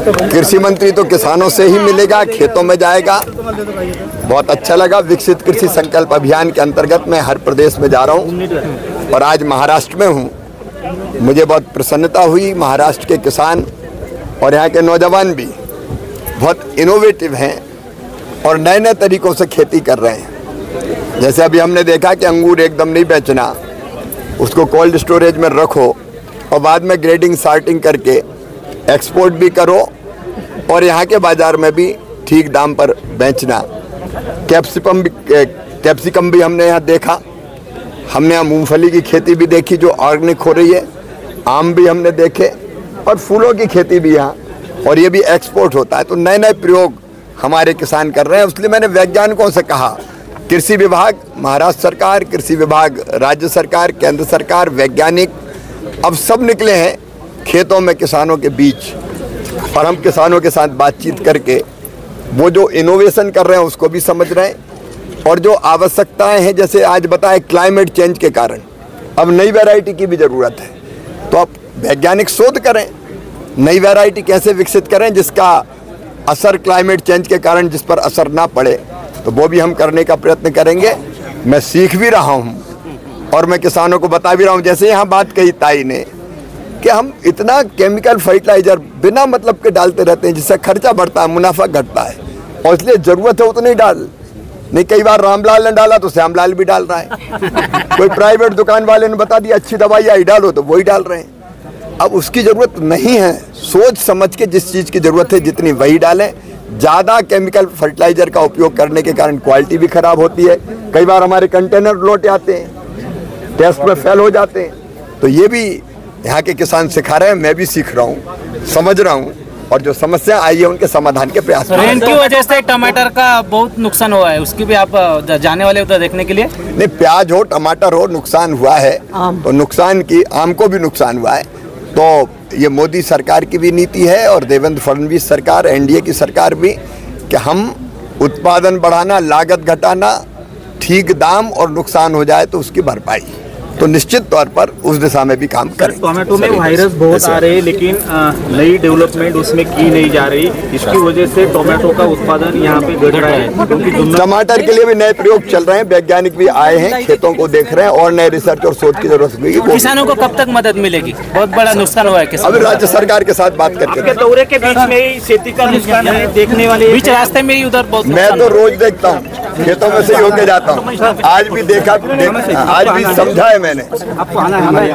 कृषि मंत्री तो किसानों से ही मिलेगा, खेतों में जाएगा। बहुत अच्छा लगा। विकसित कृषि संकल्प अभियान के अंतर्गत मैं हर प्रदेश में जा रहा हूँ और आज महाराष्ट्र में हूँ। मुझे बहुत प्रसन्नता हुई। महाराष्ट्र के किसान और यहाँ के नौजवान भी बहुत इनोवेटिव हैं और नए नए तरीक़ों से खेती कर रहे हैं। जैसे अभी हमने देखा कि अंगूर एकदम नहीं बेचना, उसको कोल्ड स्टोरेज में रखो और बाद में ग्रेडिंग सॉर्टिंग करके एक्सपोर्ट भी करो और यहाँ के बाज़ार में भी ठीक दाम पर बेचना। कैप्सिकम भी हमने यहाँ देखा। हमने यहाँ मूंगफली की खेती भी देखी जो ऑर्गेनिक हो रही है। आम भी हमने देखे और फूलों की खेती भी यहाँ, और ये भी एक्सपोर्ट होता है। तो नए नए प्रयोग हमारे किसान कर रहे हैं। इसलिए मैंने वैज्ञानिकों से कहा, कृषि विभाग, महाराष्ट्र सरकार, कृषि विभाग राज्य सरकार, केंद्र सरकार, वैज्ञानिक अब सब निकले हैं खेतों में किसानों के बीच, और हम किसानों के साथ बातचीत करके वो जो इनोवेशन कर रहे हैं उसको भी समझ रहे हैं। और जो आवश्यकताएं हैं, जैसे आज बताएं क्लाइमेट चेंज के कारण अब नई वैरायटी की भी ज़रूरत है, तो अब वैज्ञानिक शोध करें, नई वैरायटी कैसे विकसित करें जिसका असर क्लाइमेट चेंज के कारण जिस पर असर ना पड़े, तो वो भी हम करने का प्रयत्न करेंगे। मैं सीख भी रहा हूँ और मैं किसानों को बता भी रहा हूँ। जैसे यहाँ बात कही ताई ने कि हम इतना केमिकल फर्टिलाइजर बिना मतलब के डालते रहते हैं जिससे खर्चा बढ़ता है, मुनाफा घटता है, और इसलिए ज़रूरत है उतना ही डाल। नहीं, कई बार रामलाल ने डाला तो श्यामलाल भी डाल रहा है। कोई प्राइवेट दुकान वाले ने बता दिया अच्छी दवाई आई डालो, तो वही डाल रहे हैं। अब उसकी ज़रूरत नहीं है। सोच समझ के जिस चीज़ की ज़रूरत है जितनी वही डालें। ज़्यादा केमिकल फर्टिलाइजर का उपयोग करने के कारण क्वालिटी भी ख़राब होती है। कई बार हमारे कंटेनर लौट आते हैं, टेस्ट में फेल हो जाते हैं। तो ये भी यहाँ के किसान सिखा रहे हैं, मैं भी सीख रहा हूँ, समझ रहा हूँ, और जो समस्या आई है उनके समाधान के प्रयास कर रहे हैं। रेन की वजह से टमाटर का बहुत नुकसान हुआ है, उसकी भी आप जाने वाले उधर देखने के लिए? नहीं, प्याज हो टमाटर हो नुकसान हुआ है, तो नुकसान की आम को भी नुकसान हुआ है। तो ये मोदी सरकार की भी नीति है और देवेंद्र फडणवीस सरकार, एनडीए की सरकार भी, कि हम उत्पादन बढ़ाना, लागत घटाना, ठीक दाम, और नुकसान हो जाए तो उसकी भरपाई, तो निश्चित तौर पर उस दिशा में भी काम करें। टमाटो में वायरस बहुत आ रहे हैं लेकिन नई डेवलपमेंट उसमें की नहीं जा रही, इसकी वजह से टमाटो का उत्पादन यहाँ पे घट रहा है। क्योंकि टमाटर के लिए भी नए प्रयोग चल रहे हैं, वैज्ञानिक भी आए हैं, खेतों को देख रहे हैं और नए रिसर्च और शोध की जरूरत होगी। किसानों को कब तक मदद मिलेगी? बहुत बड़ा नुकसान हुआ है। अभी राज्य सरकार के साथ बात करके दौरे के बीच में ही खेती का नुकसान है, देखने वाले बीच रास्ते में ही उधर बहुत। मैं तो रोज देखता हूँ, खेतों में से ही होके जाता हूँ। आज भी देखा, आज भी समझा है मैंने। आपको आना है हमारे